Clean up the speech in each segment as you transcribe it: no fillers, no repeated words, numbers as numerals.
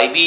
IB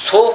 100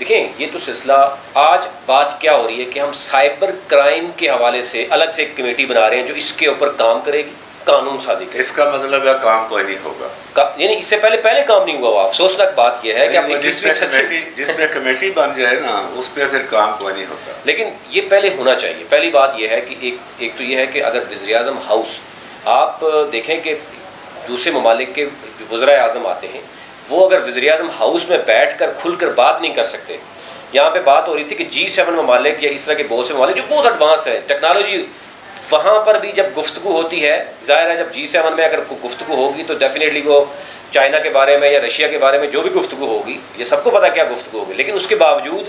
دیکھیں یہ تو سلسلہ آج بات کیا ہو رہی ہے کہ ہم سائبر کرائم کے حوالے سے الگ سے ایک کمیٹی بنا رہے ہیں جو اس کے اوپر کام کرے گی، قانون سازی کرے گی. اس کا مطلب ہے کام کوئی نہیں ہوگا، یعنی اس سے پہلے کام نہیں ہوا. افسوسناک بات یہ ہے کہ جس پہ کمیٹی بن جائے نا اس پہ پھر کام کوئی نہیں ہوتا. لیکن یہ پہلے ہونا چاہیے. پہلی بات یہ ہے کہ ایک تو یہ ہے کہ اگر وزیر اعظم ہاؤس آپ دیکھیں کہ دوسرے ممالک کے جو وزرائے اعظم آتے ہیں وہ اگر وزیر اعظم ہاؤس میں بیٹھ کر کھل کر بات نہیں کر سکتے. یہاں پہ بات ہو رہی تھی کہ G7 ممالک یا اس طرح کے بہت سے ممالک جو بہت ایڈوانس ہیں ٹیکنالوجی، وہاں پر بھی جب گفتگو ہوتی ہے، ظاہر ہے جب G7 میں اگر گفتگو ہوگی تو ڈیفینیٹلی وہ چائنا کے بارے میں یا رشیا کے بارے میں جو بھی گفتگو ہوگی یہ سب کو پتہ کیا گفتگو ہوگی، لیکن اس کے باوجود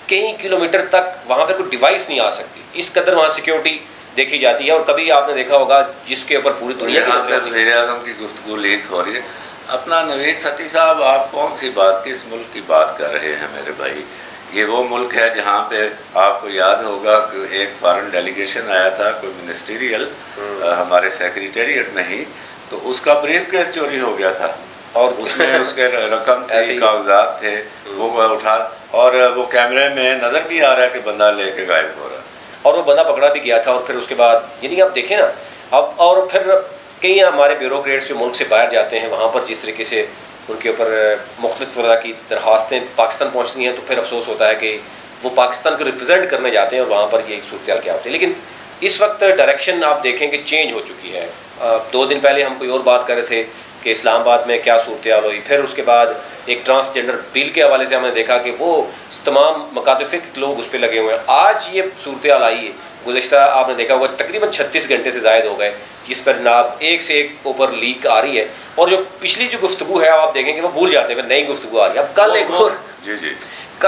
کئی کلومیٹر تک وہاں پہ کوئی ڈیوائس نہیں آ سکتی. اس قدر وہاں سیکیورٹی دیکھی جاتی ہے. اور کبھی آپ نے دیکھا ہوگا جس کے اوپر پوری دنیا کی وزیر اعظم کی گفتگو لیک ہو رہی ہے. اپنا نوید ستی صاحب آپ کون سی بات کس ملک کی بات کر رہے ہیں میرے بھائی؟ یہ وہ ملک ہے جہاں پہ آپ کو یاد ہوگا کہ ایک فارن ڈیلیگیشن آیا تھا کوئی منسٹریل ہمارے سیکریٹریٹ میں ہی، تو اس کا بریف کیس چوری ہو گیا تھا اور اس میں اس کے رقم تھی، کاغذات تھے، وہ اٹھا اور وہ کیمرے میں نظر بھی آ رہا ہے کہ بندہ لے کے غائب ہو رہا ہے اور وہ بندہ پکڑا بھی گیا تھا. اور پھر اس کے بعد یعنی آپ دیکھیں نا اب، اور پھر کئی ہمارے بیوروکریٹس جو ملک سے باہر جاتے ہیں وہاں پر جس طریقے سے ان کے اوپر مختلف طرح کی درخواستیں پاکستان پہنچتی ہیں تو پھر افسوس ہوتا ہے کہ وہ پاکستان کو ریپرزینٹ کرنے جاتے ہیں اور وہاں پر یہ صورتحال کیا ہوتی ہے. لیکن اس وقت ڈائریکشن آپ دیکھیں کہ چینج ہو چکی ہے. 2 دن پہلے ہم کوئی اور بات کر رہے تھے کہ اسلام آباد میں کیا صورتحال ہوئی، پھر اس کے بعد ایک ٹرانسجنڈر بل کے حوالے سے ہم نے دیکھا کہ وہ تمام مکاتب فکر لوگ اس پہ لگے ہوئے ہیں. آج یہ صورتحال آئی ہے، گزشتہ آپ نے دیکھا ہوگا تقریباً 36 گھنٹے سے زائد ہو گئے جس پر جناب ایک سے ایک اوپر لیک آ رہی ہے. اور جو پچھلی جو گفتگو ہے آپ دیکھیں کہ وہ بھول جاتے ہیں، پھر نئی گفتگو آ رہی ہے. اب کل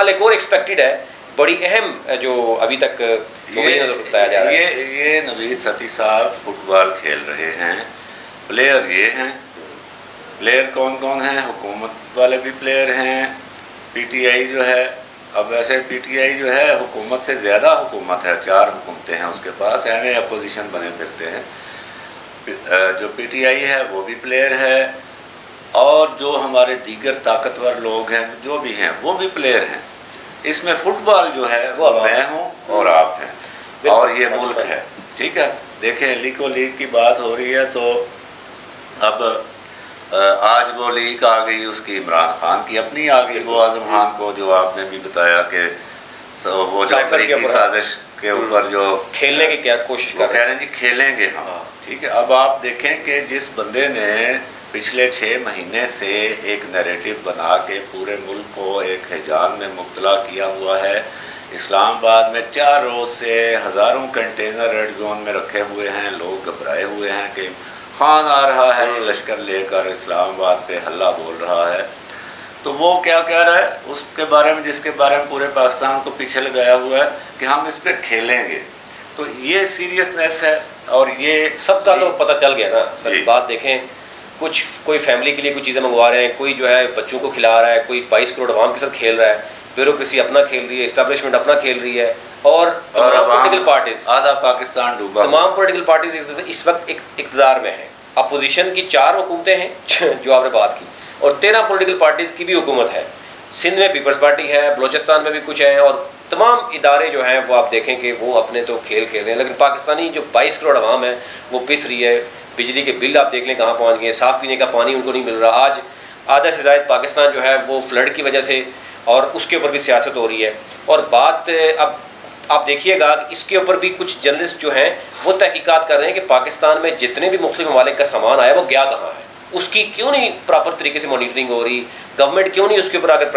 ایک اور ایکسپیکٹڈ ہے بڑی اہم جو ابھی تک نظر بتایا جا رہا ہے. یہ نوید ستی صاحب فٹ بال کھیل رہے ہیں، پلیئر یہ ہیں. پلیئر کون کون ہیں؟ حکومت والے بھی پلیئر ہیں. پی ٹی آئی جو ہے، اب ویسے پی ٹی آئی جو ہے حکومت سے زیادہ حکومت ہے، 4 حکومتیں ہیں اس کے پاس، ایم اے اپوزیشن بنے پھرتے ہیں. جو پی ٹی آئی ہے وہ بھی پلیئر ہے، اور جو ہمارے دیگر طاقتور لوگ ہیں جو بھی ہیں وہ بھی پلیئر ہیں. اس میں فٹ بال جو ہے وہ میں ہوں اور آپ ہیں اور یہ ملک ہے. ٹھیک ہے، دیکھیں لیکو لیگ کی بات ہو رہی ہے تو اب آج وہ لیگ آ گئی اس کی عمران خان کی اپنی آ گئی، وہ اعظم خان کو جو آپ نے بھی بتایا کہ وہ جو امریکی سازش کے اوپر جو کھیلنے کی کیا کوشش کر رہے ہیں جی کھیلیں گے ہم. ٹھیک ہے، اب آپ دیکھیں کہ جس بندے نے پچھلے 6 مہینے سے ایک نیریٹو بنا کے پورے ملک کو ایک ہیجان میں مبتلا کیا ہوا ہے. اسلام آباد میں 4 روز سے ہزاروں کنٹینر ریڈ زون میں رکھے ہوئے ہیں، لوگ گھبرائے ہوئے ہیں کہ خان آ رہا ہے جی لشکر لے کر اسلام آباد پہ حلہ بول رہا ہے. تو وہ کیا کہہ رہا ہے اس کے بارے میں، جس کے بارے میں پورے پاکستان کو پیچھے لگایا ہوا ہے کہ ہم اس پہ کھیلیں گے. تو یہ سیریسنیس ہے اور یہ سب کا تو پتہ چل گیا نا سر. بات دیکھیں کوئی فیملی کے لیے کوئی چیزیں منگوا رہے ہیں، کوئی جو ہے بچوں کو کھلا رہا ہے، کوئی 22 کروڑ عوام کے ساتھ کھیل رہا ہے، بیوروکریسی اپنا کھیل رہی ہے، اسٹیبلشمنٹ اپنا کھیل رہی ہے، اور تمام پولیٹیکل پارٹیز آدھا پاکستان ڈوبا، تمام پولیٹیکل پارٹیز اس وقت اقتدار میں ہیں. اپوزیشن کی 4 حکومتیں ہیں جو آپ نے بات کی، اور 13 پولیٹیکل پارٹیز کی بھی حکومت ہے. سندھ میں پیپلز پارٹی ہے، بلوچستان میں بھی کچھ ہیں، اور تمام ادارے جو ہیں وہ آپ دیکھیں کہ وہ اپنے تو کھیل کھیل رہے ہیں. لیکن پاکستانی جو 22 کروڑ عوام ہے وہ پس رہی ہے. بجلی کے بل آپ دیکھ لیں کہاں پہنچ گئے، صاف پینے کا پانی ان کو نہیں مل رہا. آج آدھا سے زائد پاکستان جو ہے وہ فلڈ کی وجہ سے، اور اس کے اوپر بھی سیاست ہو رہی ہے. اور بات اب آپ دیکھیے گا کہ اس کے اوپر بھی کچھ جرنلسٹ جو ہیں وہ تحقیقات کر رہے ہیں کہ پاکستان میں جتنے بھی مختلف ممالک کا سامان آیا وہ گیا کہاں ہے، اس کی کیوں نہیں پراپر طریقے سے مانیٹرنگ ہو رہی، گورنمنٹ کیوں نہیں اس کے اوپر آ کر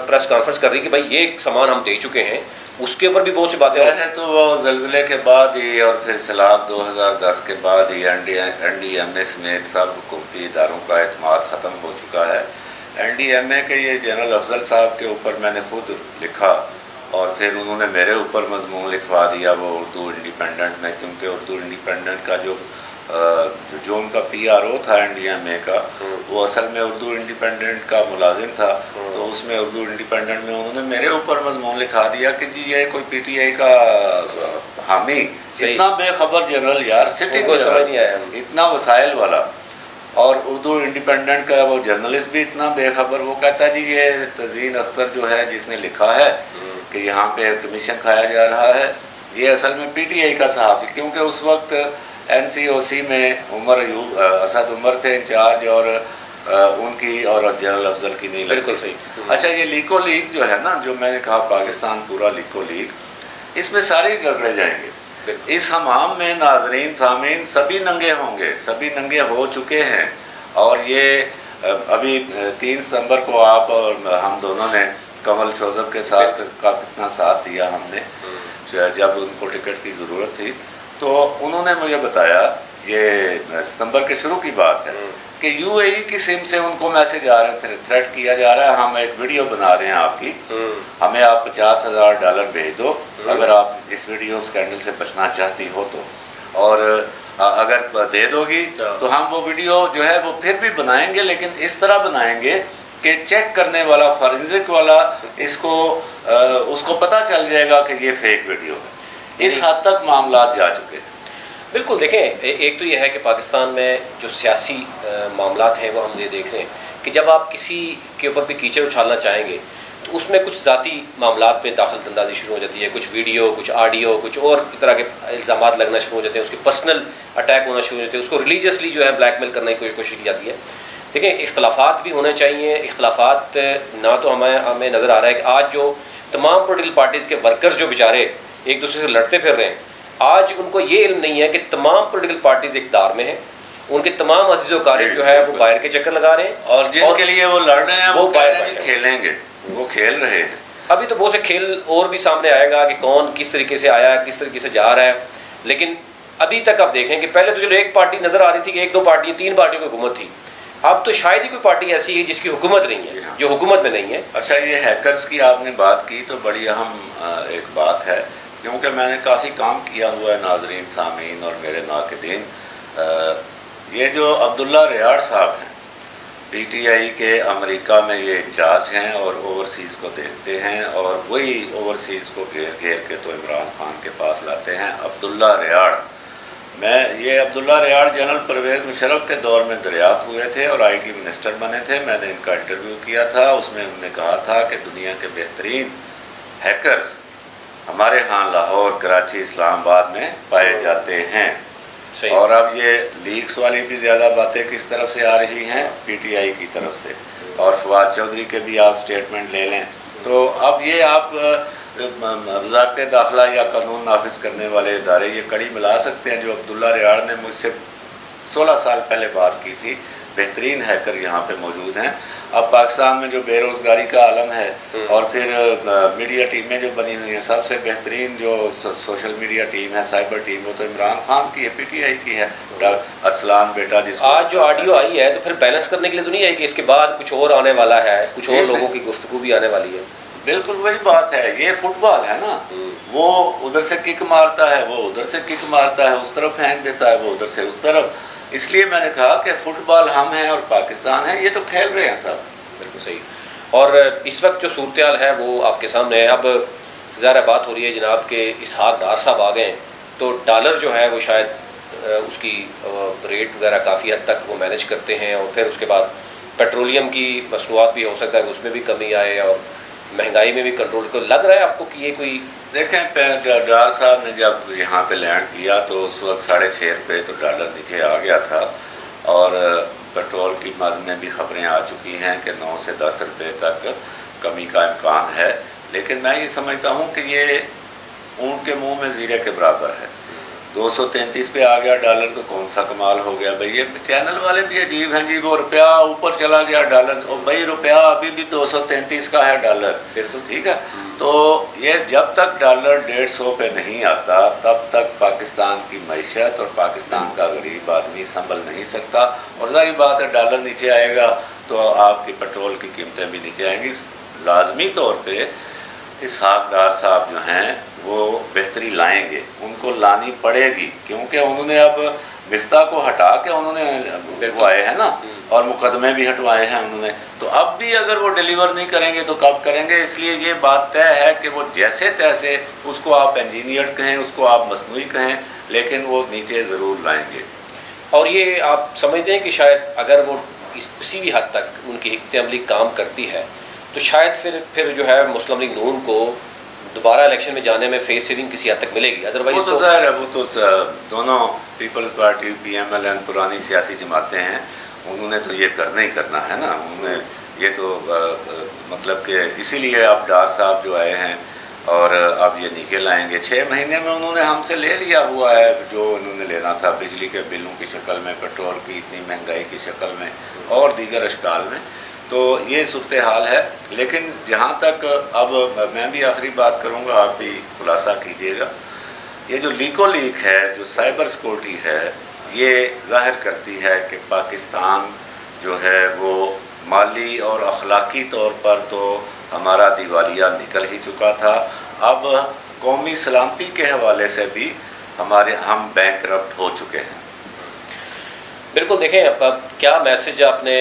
پریس کانفرنس کر رہی کہ بھائی یہ سامان ہم دے چکے ہیں. اس کے اوپر بھی بہت سی باتیں ہیں. تو وہ زلزلے کے بعد ہی اور پھر سیلاب 2010 کے بعد ہی این ڈی ایم اے سمیت سب حکومتی اداروں کا اعتماد ختم ہو چکا ہے. این ڈی ایم اے کے یہ جنرل افضل صاحب کے اوپر میں نے خود لکھا اور پھر انہوں نے میرے اوپر مضمون لکھوا دیا وہ اردو انڈیپینڈنٹ میں، کیونکہ اردو انڈیپینڈنٹ کا جو ان کا پی آر او تھا این ڈی ایم اے کا، وہ اصل میں اردو انڈیپینڈنٹ کا ملازم تھا. تو اس میں اردو انڈیپینڈنٹ میں انہوں نے میرے اوپر مضمون لکھا دیا کہ جی یہ کوئی پی ٹی آئی کا حامی، اتنا بے خبر جنرل یار، سٹنگ اتنا وسائل والا، اور اردو انڈیپینڈنٹ کا وہ جرنلسٹ بھی اتنا بے خبر، وہ کہتا ہے جی یہ تزئین اختر جو ہے جس نے لکھا ہے کہ یہاں پہ کمیشن کھایا جا رہا ہے، یہ اصل میں پی ٹی آئی کا صحافی، کیونکہ اس وقت این سی او سی میں اسد عمر تھے انچارج، اور ان کی اور جنرل افضل کی نہیں لگتی تھی۔ اچھا یہ لیکو لیگ جو ہے نا، جو میں نے کہا پاکستان پورا لیکو لیگ، اس میں سارے گڑبڑے جائیں گے۔ اس حمام میں ناظرین سامعین سبھی ننگے ہوں گے، سبھی ننگے ہو چکے ہیں، اور یہ ابھی 3 ستمبر کو آپ اور ہم دونوں نے کمل شوذب کے ساتھ کا کتنا ساتھ دیا ہم نے، جب ان کو ٹکٹ کی ضرورت تھی، تو انہوں نے مجھے بتایا، یہ ستمبر کے شروع کی بات ہے، کہ یو اے ای کی سم سے ان کو میسج آ رہے ہیں، تھریٹ کیا جا رہا ہے، ہم ایک ویڈیو بنا رہے ہیں آپ کی، ہمیں آپ $50,000 بھیج دو اگر آپ اس ویڈیو اسکینڈل سے بچنا چاہتی ہو تو، اور اگر دے دو گی تو ہم وہ ویڈیو جو ہے وہ پھر بھی بنائیں گے، لیکن اس طرح بنائیں گے کہ چیک کرنے والا، فورنزک والا اس کو پتہ چل جائے گا کہ یہ فیک ویڈیو ہے۔ اس حد تک معاملات جا چکے ہیں۔ بالکل، دیکھیں ایک تو یہ ہے کہ پاکستان میں جو سیاسی معاملات ہیں وہ ہم یہ دیکھ رہے ہیں کہ جب آپ کسی کے اوپر بھی کیچڑ اچھالنا چاہیں گے تو اس میں کچھ ذاتی معاملات پہ داخل اندازی شروع ہو جاتی ہے، کچھ ویڈیو، کچھ آڈیو، کچھ اور طرح کے الزامات لگنا شروع ہو جاتے ہیں، اس کے پرسنل اٹیک ہونا شروع ہو جاتے ہیں، اس کو ریلیجیسلی جو ہے بلیک میل کرنے کی کوشش کی جاتی ہے۔ دیکھیں اختلافات بھی ہونے چاہیے، اختلافات نہ تو ہمیں نظر آ رہا ہے کہ آج جو تمام پولیٹیکل پارٹیز کے ورکرز جو بیچارے ایک دوسرے سے لڑتے پھر رہے ہیں، آج ان کو یہ علم نہیں ہے کہ تمام پولیٹیکل پارٹیز اقتدار میں ہیں، ان کے تمام عزیز و اقارب جو ہے وہ باہر کے چکر لگا رہے ہیں، اور جن کے لیے وہ لڑ رہے ہیں وہ باہر کھیلیں گے، وہ کھیل رہے ہیں۔ ابھی تو بہت سے کھیل اور بھی سامنے آئے گا کہ کون کس طریقے سے آیا، کس طریقے سے جا رہا ہے، لیکن ابھی تک آپ دیکھیں کہ پہلے تو چلو ایک پارٹی نظر آ رہی تھی کہ 1-2 پارٹی 3 پارٹیوں کی حکومت تھی، اب تو شاید ہی کوئی پارٹی ایسی ہے جس کی حکومت نہیں ہے، جو حکومت میں نہیں ہے۔ اچھا یہ ہیکرز کی آپ نے بات کی تو بڑی اہم ایک بات ہے، کیونکہ میں نے کافی کام کیا ہوا ہے ناظرین سامعین اور میرے ناقدین۔ یہ جو عبداللہ ریاڑ صاحب ہیں، پی ٹی آئی کے امریکہ میں یہ انچارج ہیں اور اوورسیز کو دیکھتے ہیں، اور وہی اوورسیز کو گھیر کے تو عمران خان کے پاس لاتے ہیں۔ عبداللہ ریاڑ، یہ عبداللہ ریاڑ جنرل پرویز مشرف کے دور میں دریافت ہوئے تھے اور آئی ٹی منسٹر بنے تھے، میں نے ان کا انٹرویو کیا تھا، اس میں انہوں نے کہا تھا کہ دنیا کے بہترین ہیکرز ہمارے ہاں لاہور، کراچی، اسلام آباد میں پائے جاتے ہیں۔ اور اب یہ لیکس والی بھی زیادہ باتیں کس طرف سے آ رہی ہیں؟ پی ٹی آئی کی طرف سے، اور فواد چودھری کے بھی آپ سٹیٹمنٹ لے لیں، تو اب یہ آپ وزارت داخلہ یا قانون نافذ کرنے والے ادارے یہ کڑی ملا سکتے ہیں جو عبداللہ ریاڑ نے مجھ سے 16 سال پہلے بات کی تھی، بہترین ہیکر یہاں پہ موجود ہیں۔ اب پاکستان میں جو بے روزگاری کا عالم ہے، اور پھر میڈیا ٹیمیں جو بنی ہوئی ہیں، سب سے بہترین جو سوشل میڈیا ٹیم ہے، سائبر ٹیم، وہ تو عمران خان کی ہے، پی ٹی آئی کی ہے، ارسلان بیٹا جس کو آج جو آڈیو آئی ہے تو پھر بیلنس کرنے کے لیے تو نہیں ہے کہ اس کے بعد کچھ اور آنے والا ہے، کچھ اور لوگوں کی گفتگو بھی آنے والی ہے۔ بالکل وہی بات ہے، یہ فٹ بال ہے نا، وہ ادھر سے کک مارتا ہے، وہ ادھر سے کک مارتا ہے، اس طرف پھینک دیتا ہے، وہ ادھر سے اس طرف۔ اس لیے میں نے کہا کہ فٹ بال ہم ہیں اور پاکستان ہے، یہ تو کھیل رہے ہیں سب۔ بالکل صحیح۔ اور اس وقت جو صورتحال ہے وہ آپ کے سامنے ہے۔ اب ظاہر بات ہو رہی ہے جناب کہ اسحاق ڈار صاحب آ گئے ہیں تو ڈالر جو ہے وہ شاید اس کی ریٹ وغیرہ کافی حد تک وہ مینیج کرتے ہیں، اور پھر اس کے بعد پیٹرولیم کی مصنوعات بھی ہو سکتا ہے کہ اس میں بھی کمی آئے، اور مہنگائی میں بھی کنٹرول کو لگ رہا ہے آپ کو کہ یہ کوئی؟ دیکھیں ڈار صاحب نے جب یہاں پہ لینڈ کیا تو اس وقت 6.5 روپے تو ڈالر نیچے آ گیا تھا، اور پیٹرول کی مد میں بھی خبریں آ چکی ہیں کہ 9 سے 10 روپے تک کمی کا امکان ہے، لیکن میں یہ سمجھتا ہوں کہ یہ اونٹ کے منہ میں زیرے کے برابر ہے۔ 233 پہ آ گیا ڈالر تو کون سا کمال ہو گیا بھائی، یہ چینل والے بھی عجیب ہیں جی، وہ روپیہ اوپر چلا گیا ڈالر، اور بھائی روپیہ ابھی بھی 233 کا ہے ڈالر، بالکل ٹھیک ہے۔ تو یہ جب تک ڈالر 150 پہ نہیں آتا تب تک پاکستان کی معیشت اور پاکستان کا غریب آدمی سنبھل نہیں سکتا، اور ظاہری بات ہے ڈالر نیچے آئے گا تو آپ کی پیٹرول کی قیمتیں بھی نیچے آئیں گی۔ لازمی طور پہ اسحاق ڈار صاحب جو ہیں وہ بہتری لائیں گے، ان کو لانی پڑے گی، کیونکہ انہوں نے اب مفتاح کو ہٹا کے انہوں نے ہٹوائے ہیں نا، اور مقدمے بھی ہٹوائے ہیں انہوں نے، تو اب بھی اگر وہ ڈیلیور نہیں کریں گے تو کب کریں گے؟ اس لیے یہ بات طے ہے کہ وہ جیسے تیسے، اس کو آپ انجینئر کہیں، اس کو آپ مصنوعی کہیں، لیکن وہ نیچے ضرور لائیں گے۔ اور یہ آپ سمجھتے ہیں کہ شاید اگر وہ کسی بھی حد تک ان کی حکمت عملی کام کرتی ہے تو شاید پھر جو ہے مسلم لیگ نون کو دوبارہ الیکشن میں جانے میں فیس سیونگ کسی حد تک ملے گی؟ ادروائز وہ تو ظاہر ہے، وہ تو دونوں Peoples Party P M L N پرانی سیاسی جماعتیں ہیں، انہوں نے تو یہ کرنا ہی کرنا ہے نا، انہوں نے یہ تو مطلب کہ اسی لیے اب ڈار صاحب جو آئے ہیں اور اب یہ نکل آئیں گے 6 مہینے میں انہوں نے ہم سے لے لیا ہوا ہے جو انہوں نے لینا تھا، بجلی کے بلوں کی شکل میں، پیٹرول کی اتنی مہنگائی کی شکل میں اور دیگر اشکال میں، تو یہ صورتحال ہے۔ لیکن جہاں تک اب میں بھی آخری بات کروں گا، آپ بھی خلاصہ کیجیے گا، یہ جو لیکو لیک ہے، جو سائبر سیکورٹی ہے، یہ ظاہر کرتی ہے کہ پاکستان جو ہے وہ مالی اور اخلاقی طور پر تو ہمارا دیوالیہ نکل ہی چکا تھا، اب قومی سلامتی کے حوالے سے بھی ہم بینک کرپٹ ہو چکے ہیں۔ بالکل، دیکھیں اب کیا میسج آپ نے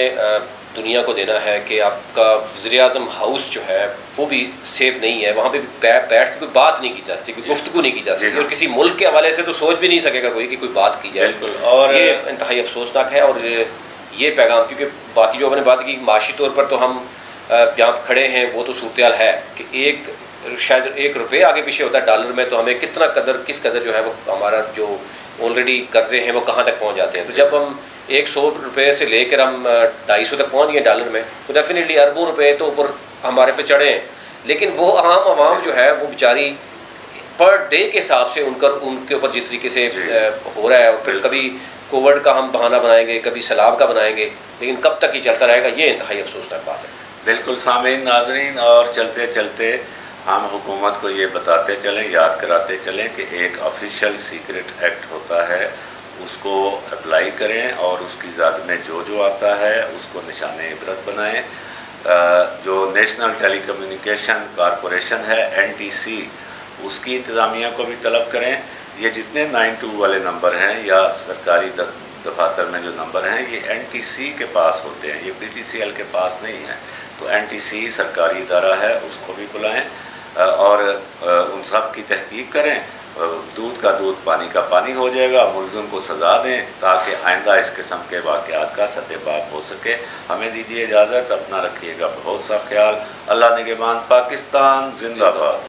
دنیا کو دینا ہے کہ آپ کا وزیر اعظم ہاؤس جو ہے وہ بھی سیف نہیں ہے، وہاں پہ بیٹھ کے کوئی بات نہیں کی جا سکتی، کوئی گفتگو نہیں کی جا سکتی، اور کسی ملک کے حوالے سے تو سوچ بھی نہیں سکے گا کوئی کہ کوئی بات کی جائے۔ بالکل، اور یہ انتہائی افسوسناک ہے، اور یہ پیغام، کیونکہ باقی جو آپ نے بات کی معاشی طور پر تو ہم جہاں کھڑے ہیں وہ تو صورتحال ہے کہ شاید 1 روپے آگے پیچھے ہوتا ہے ڈالر میں، تو ہمیں کس قدر جو ہے وہ ہمارا جو آلریڈی قرضے ہیں وہ کہاں تک پہنچ جاتے ہیں۔ تو جب ہم 100 روپے سے لے کر ہم 250 تک پہنچ گئے ڈالر میں، تو ڈیفینیٹلی اربوں روپے تو اوپر ہمارے پہ چڑھے ہیں، لیکن وہ عام عوام جو ہے وہ بیچاری پر ڈے کے حساب سے ان کے اوپر جس طریقے سے ہو رہا ہے، اور پھر کبھی کووڈ کا ہم بہانہ بنائیں گے، کبھی سیلاب کا بنائیں گے، لیکن کب تک یہ چلتا رہے گا، یہ انتہائی افسوسناک بات ہے۔ بالکل سامعین، ناظرین، اور چلتے چلتے ہم حکومت کو یہ بتاتے چلیں، یاد کراتے چلیں کہ ایک آفیشیل سیکرٹ ایکٹ ہوتا ہے، اس کو اپلائی کریں اور اس کی ذات میں جو آتا ہے اس کو نشان عبرت بنائیں۔ جو نیشنل ٹیلی کمیونیکیشن کارپوریشن ہے NTC، اس کی انتظامیہ کو بھی طلب کریں، یہ جتنے 92 والے نمبر ہیں یا سرکاری دفاتر میں جو نمبر ہیں یہ NTC کے پاس ہوتے ہیں، یہ PTCL کے پاس نہیں ہیں، تو NTC سرکاری ادارہ ہے، اس کو بھی بلائیں اور ان سب کی تحقیق کریں۔ دودھ کا دودھ، پانی کا پانی ہو جائے گا، ملزم کو سزا دیں تاکہ آئندہ اس قسم کے واقعات کا سدباب ہو سکے۔ ہمیں دیجیے اجازت، اپنا رکھیے گا بہت سا خیال۔ اللہ نگہبان، پاکستان زندہ باد۔